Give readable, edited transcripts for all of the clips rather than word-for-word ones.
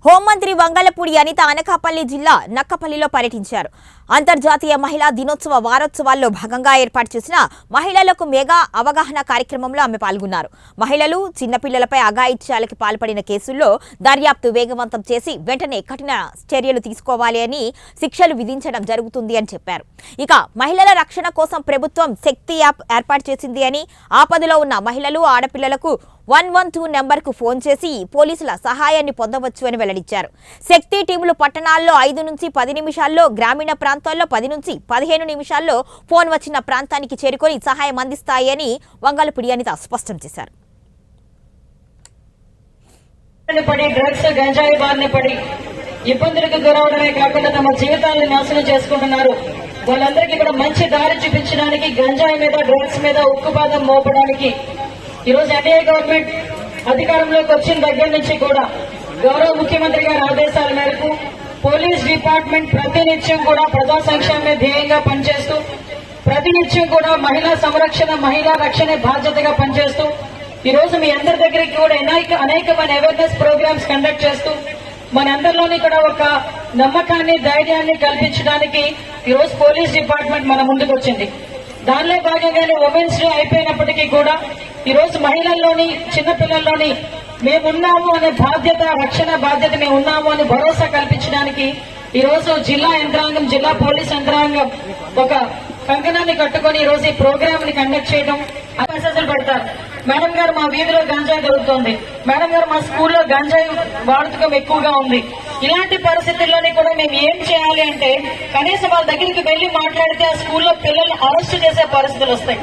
హోంమంత్రి వంగలపూడి అనిత అనకాపల్లి జిల్లా నక్కపల్లిలో పర్యటించారు. అంతర్జాతీయ మహిళా దినోత్సవ వారోత్సవాల్లో భాగంగా ఏర్పాటు చేసిన మహిళలకు మెగా అవగాహన కార్యక్రమంలో ఆమె పాల్గొన్నారు. మహిళలు, చిన్నపిల్లలపై అఘాయిత్యాలకు పాల్పడిన కేసుల్లో దర్యాప్తు వేగవంతం చేసి వెంటనే కఠిన చర్యలు తీసుకోవాలి అని శిక్షలు విధించడం జరుగుతుంది అని చెప్పారు. ఇక మహిళల రక్షణ కోసం ప్రభుత్వం శక్తి యాప్ ఏర్పాటు చేసింది అని, ఆపదలో ఉన్న మహిళలు, ఆడపిల్లలకు 112 నెంబర్కు ఫోన్ చేసి పోలీసుల సహాయాన్ని పొందవచ్చు అని వెల్లడించారు. శక్తి టీములు పట్టణాల్లో 5 నుంచి 10 నిమిషాల్లో, గ్రామీణ ప్రాంతాల్లో 10 నుంచి 15 నిమిషాల్లో ఫోన్ వచ్చిన ప్రాంతానికి చేరుకొని సహాయం అందిస్తాయి అని వంగలపూడి అనిత స్పష్టం చేశారు. ఇబ్బందులకు గురవడమే కాకుండా తమ జీవితాలను నాశనం చేసుకుంటున్నారు. వాళ్ళందరికీ కూడా మంచి దారి చూపించడానికి, గంజాయి మీద, డ్రగ్స్ మీద ఉక్కుపాదం మోపడానికి ఈరోజు ఎన్డీఏ గవర్నమెంట్ అధికారంలోకి వచ్చిన దగ్గర నుంచి కూడా గౌరవ ముఖ్యమంత్రి గారి ఆదేశాల మేరకు పోలీస్ డిపార్ట్మెంట్ ప్రతినిత్యం కూడా ప్రజా సంక్షేమమే ధ్యేయంగా పనిచేస్తూ, ప్రతినిత్యం కూడా మహిళా సంరక్షణ, మహిళా రక్షణ బాధ్యతగా పనిచేస్తూ ఈ రోజు మీ అందరి దగ్గరికి కూడా అనేకమైన అవేర్నెస్ ప్రోగ్రామ్స్ కండక్ట్ చేస్తూ మనందరిలోని కూడా ఒక నమ్మకాన్ని, ధైర్యాన్ని కల్పించడానికి ఈ రోజు పోలీస్ డిపార్ట్మెంట్ మన ముందుకు వచ్చింది. దానిలో భాగంగానే ఉమెన్స్ డే అయిపోయినప్పటికీ కూడా ఈ రోజు మహిళల్లోని, చిన్నపిల్లల్లోని మేమున్నాము అనే బాధ్యత, రక్షణ బాధ్యత మేము ఉన్నాము అని భరోసా కల్పించడానికి ఈ రోజు జిల్లా యంత్రాంగం, జిల్లా పోలీస్ యంత్రాంగం ఒక కంకణాన్ని కట్టుకుని ఈ రోజు ఈ ప్రోగ్రామ్ ని కండక్ట్ చేయడం, మెసేజ్లు పెడతారు. మేడం గారు, మా వీధిలో గంజాయి దొరుకుతుంది. మేడం గారు, మా స్కూల్లో గంజాయి వాడకం ఎక్కువగా ఉంది. ఇలాంటి పరిస్థితుల్లోనే కూడా మేము ఏం చేయాలి అంటే కనీసం వాళ్ళ దగ్గరికి వెళ్లి మాట్లాడితే ఆ స్కూల్లో పిల్లల్ని అరెస్ట్ చేసే పరిస్థితులు వస్తాయి.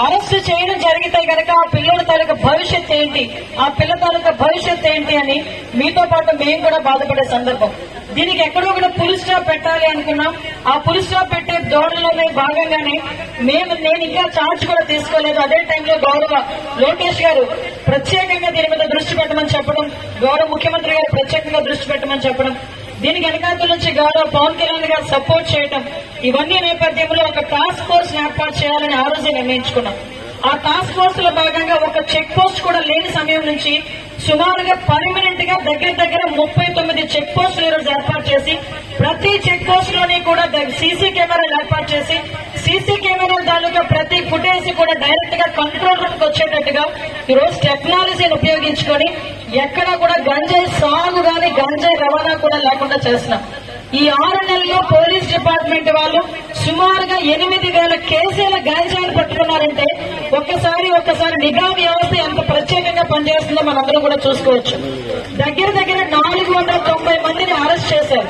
అరెస్ట్ చేయడం జరిగితే కనుక ఆ పిల్లల తాలూకా భవిష్యత్ ఏంటి, ఆ పిల్ల తాలూకా భవిష్యత్ ఏంటి అని మీతో పాటు మేము కూడా బాధపడే సందర్భం. దీనికి ఎక్కడో కూడా పులి స్టాప్ పెట్టాలి అనుకున్నాం. ఆ పులి స్టాప్ పెట్టే ధోరణిలోనే భాగంగానే నేను ఇంకా ఛార్జ్ కూడా తీసుకోలేదు. అదే టైంలో గౌరవ లోకేష్ గారు ప్రత్యేకంగా దీని మీద దృష్టి పెట్టమని చెప్పడం, గౌరవ ముఖ్యమంత్రి గారు ప్రత్యేకంగా దృష్టి పెట్టమని చెప్పడం, దీనికి వెనకాల నుంచి గౌరవ పవన్ కళ్యాణ్ గారు సపోర్ట్ చేయడం, ఇవన్నీ నేపథ్యంలో ఒక టాస్క్ ఫోర్స్ ఏర్పాటు చేయాలని ఆ రోజే నిర్ణయించుకున్నాం. ఆ టాస్క్ ఫోర్స్ లో భాగంగా ఒక చెక్ పోస్ట్ కూడా లేని సమయం నుంచి సుమారుగా పర్మనెంట్ గా దగ్గర 39 చెక్ పోస్టులు ఈరోజు ఏర్పాటు చేసి ప్రతి చెక్ పోస్ట్ లోని కూడా సీసీ కెమెరాలు ఏర్పాటు చేసి సీసీ కెమెరాల తాలూకా ప్రతి ఫుటేజ్ కూడా డైరెక్ట్ గా కంట్రోల్ రూమ్ కి వచ్చేటట్టుగా ఈరోజు టెక్నాలజీని ఉపయోగించుకొని ఎక్కడా కూడా గంజాయి సాగు గాని, గంజాయి రవాణా కూడా లేకుండా చేస్తున్నాం. ఈ 6 నెలల్లో పోలీస్ డిపార్ట్మెంట్ వాళ్ళు సుమారుగా 8,000 కేసుల గంజాయిని పట్టుకున్నారంటే ఒక్కసారి నిఘా వ్యవస్థ ఎంత ప్రత్యేకంగా పనిచేస్తుందో మనందరం కూడా చూసుకోవచ్చు. దగ్గర 490 మందిని అరెస్ట్ చేశారు.